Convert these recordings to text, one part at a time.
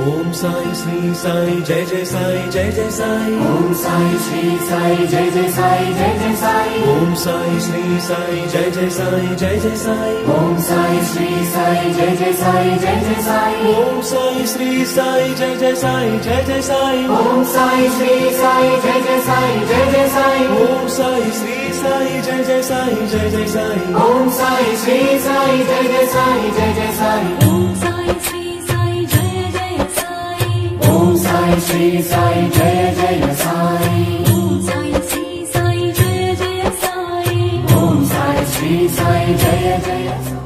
ओम साई श्री साई जय जय साई जय जय साई। ओम साई श्री साई जय जय साई जय जय साई। ओम साई श्री साई जय जय साई जय जय साई। ओम साई श्री साई जय जय साई जय जय साई। ओम साई श्री साई जय जय साई जय जय साई। ओम साई श्री साई जय जय साई जय जय साई। ओम साई श्री साई जय जय साई जय जय साई। ओम साई श्री साई जय जय साई जय जय साई। ओम साई श्री साई जय जय साई। ओम साई श्री साई जय जय साई। ओम साई श्री साई जय जय साई। ओम साई श्री साई जय जय साई।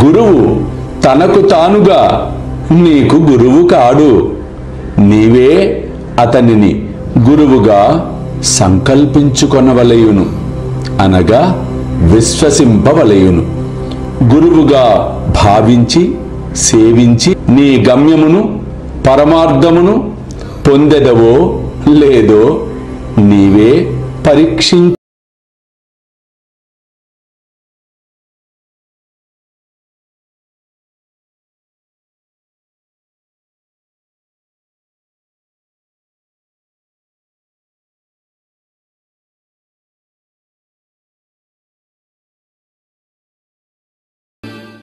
గురువు తనకు తానుగా నీకు గురువు కాడు, నీవే అతనిని గురువుగా సంకల్పించుకొనవలయును, అనగా విశ్వసింపవలయును. గురువుగా భావించి సేవించి నీ గమ్యమును పరమార్థమును పొందెదవో లేదో నీవే పరీక్షించు.